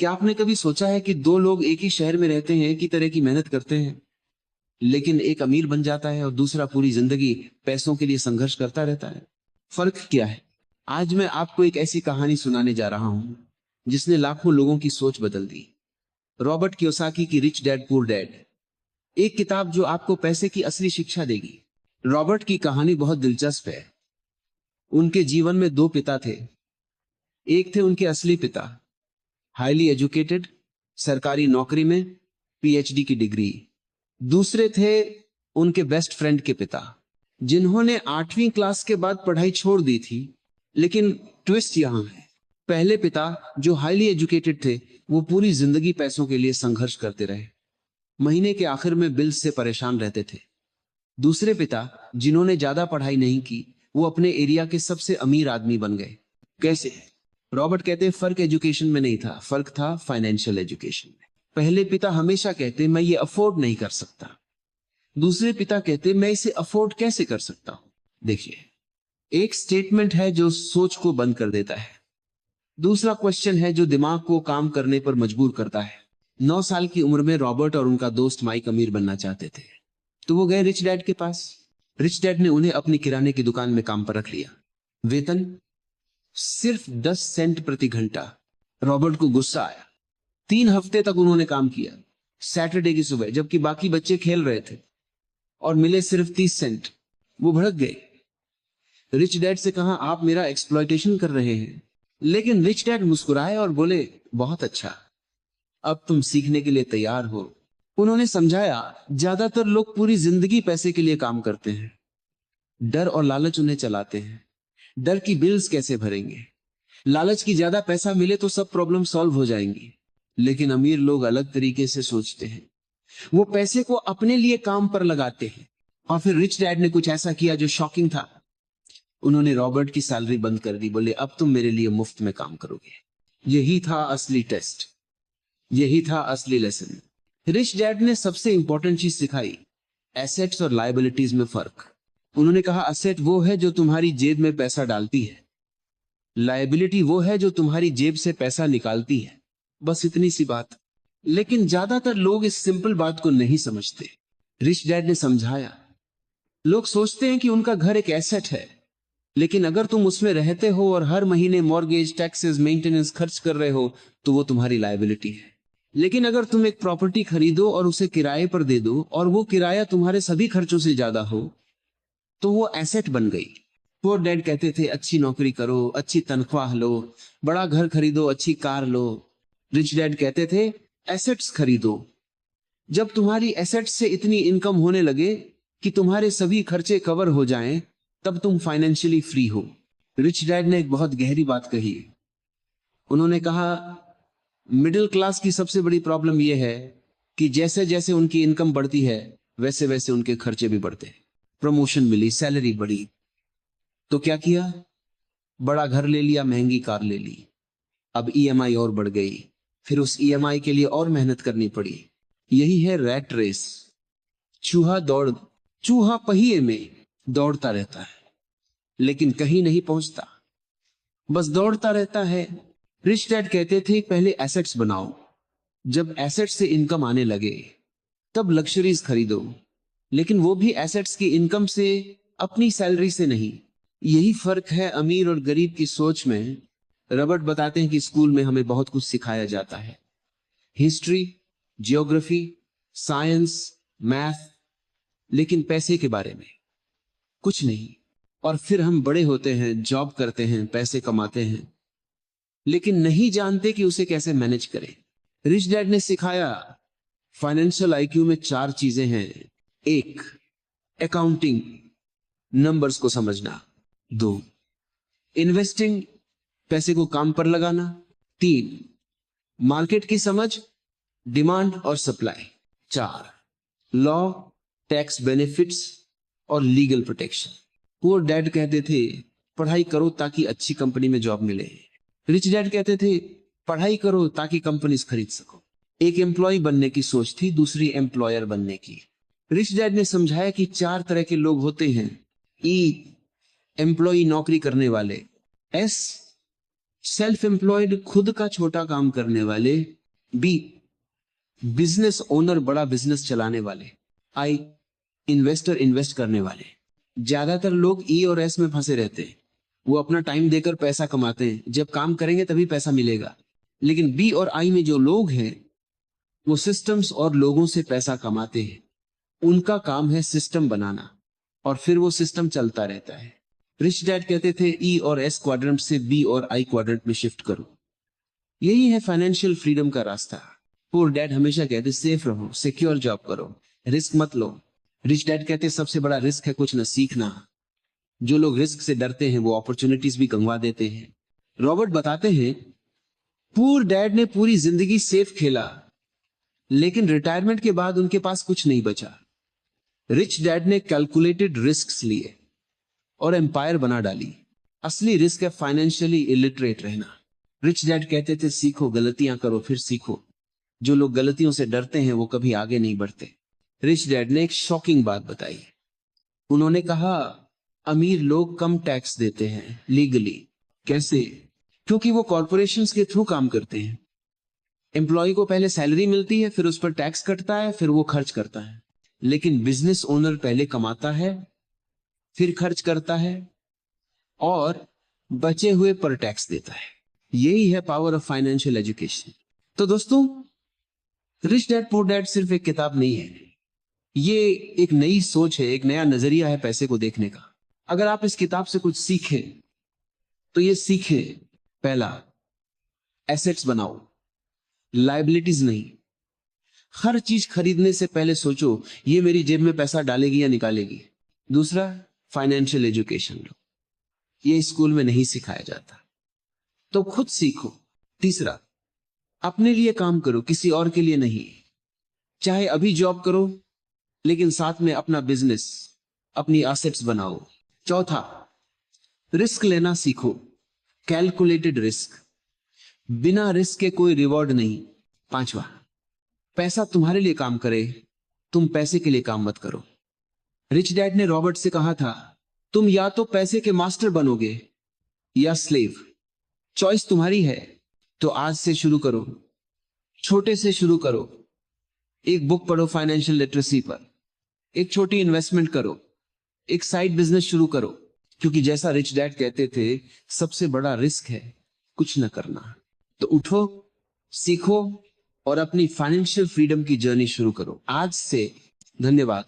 क्या आपने कभी सोचा है कि दो लोग एक ही शहर में रहते हैं, एक ही तरह की मेहनत करते हैं, लेकिन एक अमीर बन जाता है और दूसरा पूरी जिंदगी पैसों के लिए संघर्ष करता रहता है? फर्क क्या है? आज मैं आपको एक ऐसी कहानी सुनाने जा रहा हूं जिसने लाखों लोगों की सोच बदल दी। रॉबर्ट कियोसाकी की रिच डैड पुअर डैड, एक किताब जो आपको पैसे की असली शिक्षा देगी। रॉबर्ट की कहानी बहुत दिलचस्प है। उनके जीवन में दो पिता थे। एक थे उनके असली पिता, हाईली एजुकेटेड, सरकारी नौकरी में, पीएचडी की डिग्री। दूसरे थे उनके बेस्ट फ्रेंड के पिता, जिन्होंने 8वीं क्लास के बाद पढ़ाई छोड़ दी थी। लेकिन ट्विस्ट यहां है, पहले पिता जो हाईली एजुकेटेड थे, वो पूरी जिंदगी पैसों के लिए संघर्ष करते रहे, महीने के आखिर में बिल्स से परेशान रहते थे। दूसरे पिता, जिन्होंने ज्यादा पढ़ाई नहीं की, वो अपने एरिया के सबसे अमीर आदमी बन गए। कैसे? रॉबर्ट कहते हैं फर्क एजुकेशन में नहीं था, फर्क था फाइनेंशियल एजुकेशन में। पहले पिता हमेशा कहते मैं ये अफोर्ड नहीं कर सकता, दूसरे पिता कहते मैं इसे अफोर्ड कैसे कर सकता हूं। देखिए, एक स्टेटमेंट है जो सोच को बंद कर देता है, दूसरा क्वेश्चन है जो दिमाग को काम करने पर मजबूर करता है। 9 साल की उम्र में रॉबर्ट और उनका दोस्त माइक अमीर बनना चाहते थे, तो वो गए रिच डैड के पास। रिच डैड ने उन्हें अपनी किराने की दुकान में काम पर रख लिया। वेतन सिर्फ 10 सेंट प्रति घंटा। रॉबर्ट को गुस्सा आया। 3 हफ्ते तक उन्होंने काम किया, सैटरडे की सुबह, जबकि बाकी बच्चे खेल रहे थे, और मिले सिर्फ 30 सेंट। वो भड़क गए। रिच डैड से कहा आप मेरा एक्सप्लॉयटेशन कर रहे हैं। लेकिन रिच डैड मुस्कुराए और बोले बहुत अच्छा, अब तुम सीखने के लिए तैयार हो। उन्होंने समझाया ज्यादातर लोग पूरी जिंदगी पैसे के लिए काम करते हैं। डर और लालच उन्हें चलाते हैं। डर की बिल्स कैसे भरेंगे, लालच की ज्यादा पैसा मिले तो सब प्रॉब्लम सॉल्व हो जाएंगी। लेकिन अमीर लोग अलग तरीके से सोचते हैं, वो पैसे को अपने लिए काम पर लगाते हैं। और फिर रिच डैड ने कुछ ऐसा किया जो शॉकिंग था। उन्होंने रॉबर्ट की सैलरी बंद कर दी। बोले अब तुम मेरे लिए मुफ्त में काम करोगे। यही था असली टेस्ट, यही था असली लेसन। रिच डैड ने सबसे इंपॉर्टेंट चीज सिखाई, एसेट्स और लायबिलिटीज में फर्क। उन्होंने कहा असेट वो है जो तुम्हारी जेब में पैसा डालती है, लायबिलिटी वो है जो तुम्हारी जेब से पैसा निकालती है। बस इतनी सी बात। लेकिन ज्यादातर लोग इस सिंपल बात को नहीं समझते। रिच डैड ने समझाया, लोग सोचते हैं कि उनका घर एक एसेट है, लेकिन अगर तुम उसमें रहते हो और हर महीने मॉर्गेज, टैक्सेस, मेंटेनेंस खर्च कर रहे हो, तो वो तुम्हारी लायबिलिटी है। लेकिन अगर तुम एक प्रॉपर्टी खरीदो और उसे किराए पर दे दो, और वो किराया तुम्हारे सभी खर्चों से ज्यादा हो, तो वो एसेट बन गई। पुअर डैड कहते थे अच्छी नौकरी करो, अच्छी तनख्वाह लो, बड़ा घर खरीदो, अच्छी कार लो। रिच डैड कहते थे एसेट्स खरीदो। जब तुम्हारी एसेट्स से इतनी इनकम होने लगे कि तुम्हारे सभी खर्चे कवर हो जाएं, तब तुम फाइनेंशियली फ्री हो। रिच डैड ने एक बहुत गहरी बात कही। उन्होंने कहा मिडिल क्लास की सबसे बड़ी प्रॉब्लम यह है कि जैसे जैसे उनकी इनकम बढ़ती है, वैसे वैसे उनके खर्चे भी बढ़ते हैं। प्रमोशन मिली, सैलरी बढ़ी, तो क्या किया? बड़ा घर ले लिया, महंगी कार ले ली। अब ईएमआई और बढ़ गई, फिर उस ईएमआई के लिए और मेहनत करनी पड़ी। यही है रैट रेस। चूहा पहिए में दौड़ता रहता है, लेकिन कहीं नहीं पहुंचता, बस दौड़ता रहता है। रिच डैड कहते थे पहले एसेट्स बनाओ, जब एसेट्स से इनकम आने लगे तब लग्जरीज खरीदो, लेकिन वो भी एसेट्स की इनकम से, अपनी सैलरी से नहीं। यही फर्क है अमीर और गरीब की सोच में। रॉबर्ट बताते हैं कि स्कूल में हमें बहुत कुछ सिखाया जाता है, हिस्ट्री, जियोग्राफी, साइंस, मैथ, लेकिन पैसे के बारे में कुछ नहीं। और फिर हम बड़े होते हैं, जॉब करते हैं, पैसे कमाते हैं, लेकिन नहीं जानते कि उसे कैसे मैनेज करें। रिच डैड ने सिखाया फाइनेंशियल आईक्यू में 4 चीजें हैं। 1, अकाउंटिंग, नंबर्स को समझना। 2, इन्वेस्टिंग, पैसे को काम पर लगाना। 3, मार्केट की समझ, डिमांड और सप्लाई। 4, लॉ, टैक्स बेनिफिट्स और लीगल प्रोटेक्शन। पुअर डैड कहते थे पढ़ाई करो ताकि अच्छी कंपनी में जॉब मिले। रिच डैड कहते थे पढ़ाई करो ताकि कंपनीज खरीद सको। एक एम्प्लॉय बनने की सोच थी, दूसरी एम्प्लॉयर बनने की। रिच डैड ने समझाया कि 4 तरह के लोग होते हैं। ई, एम्प्लॉय, नौकरी करने वाले। एस, सेल्फ एम्प्लॉयड खुद का छोटा काम करने वाले। बी बिजनेस ओनर बड़ा बिजनेस चलाने वाले। आई इन्वेस्टर इन्वेस्ट करने वाले। ज्यादातर लोग ई और एस में फंसे रहते हैं। वो अपना टाइम देकर पैसा कमाते हैं, जब काम करेंगे तभी पैसा मिलेगा। लेकिन बी और आई में जो लोग हैं वो सिस्टम्स और लोगों से पैसा कमाते हैं। उनका काम है सिस्टम बनाना और फिर वो सिस्टम चलता रहता है। रिच डैड कहते थे ई और एस क्वाड्रेंट से बी और आई क्वाड्रेंट में शिफ्ट करो। यही है फाइनेंशियल फ्रीडम का रास्ता। पुअर डैड हमेशा कहते सेफ रहो, सिक्योर जॉब करो, रिस्क मत लो। रिच डैड कहते सबसे बड़ा रिस्क है कुछ न सीखना। जो लोग रिस्क से डरते हैं वो अपॉर्चुनिटीज भी गंवा देते हैं। रॉबर्ट बताते हैं पुअर डैड ने पूरी जिंदगी सेफ खेला, लेकिन रिटायरमेंट के बाद उनके पास कुछ नहीं बचा। रिच डैड ने कैलकुलेटेड रिस्क लिए और एम्पायर बना डाली। असली रिस्क है फाइनेंशियली इलिटरेट रहना। रिच डैड कहते थे सीखो, गलतियां करो फिर सीखो। जो लोग गलतियों से डरते हैं वो कभी आगे नहीं बढ़ते। रिच डैड ने एक शॉकिंग बात बताई। उन्होंने कहा अमीर लोग कम टैक्स देते हैं लीगली। कैसे? क्योंकि वो कॉर्पोरेशंस के थ्रू काम करते हैं। एम्प्लॉय को पहले सैलरी मिलती है, फिर उस पर टैक्स कटता है, फिर वो खर्च करता है। लेकिन बिजनेस ओनर पहले कमाता है, फिर खर्च करता है और बचे हुए पर टैक्स देता है। यही है पावर ऑफ फाइनेंशियल एजुकेशन। तो दोस्तों, रिच डैड पुअर डैड सिर्फ एक किताब नहीं है, ये एक नई सोच है, एक नया नजरिया है पैसे को देखने का। अगर आप इस किताब से कुछ सीखें तो ये सीखें, पहला, एसेट्स बनाओ, लायबिलिटीज नहीं। हर चीज खरीदने से पहले सोचो ये मेरी जेब में पैसा डालेगी या निकालेगी। दूसरा, फाइनेंशियल एजुकेशन लो, ये स्कूल में नहीं सिखाया जाता, तो खुद सीखो। तीसरा, अपने लिए काम करो, किसी और के लिए नहीं। चाहे अभी जॉब करो, लेकिन साथ में अपना बिजनेस, अपनी एसेट्स बनाओ। चौथा, रिस्क लेना सीखो, कैलकुलेटेड रिस्क। बिना रिस्क के कोई रिवॉर्ड नहीं। पांचवा, पैसा तुम्हारे लिए काम करे, तुम पैसे के लिए काम मत करो। रिच डैड ने रॉबर्ट से कहा था तुम या तो पैसे के मास्टर बनोगे या स्लेव, चॉइस तुम्हारी है। तो आज से शुरू करो, छोटे से शुरू करो। एक बुक पढ़ो फाइनेंशियल लिटरेसी पर, एक छोटी इन्वेस्टमेंट करो, एक साइड बिजनेस शुरू करो। क्योंकि जैसा रिच डैड कहते थे सबसे बड़ा रिस्क है कुछ न करना। तो उठो, सीखो और अपनी फाइनेंशियल फ्रीडम की जर्नी शुरू करो आज से। धन्यवाद।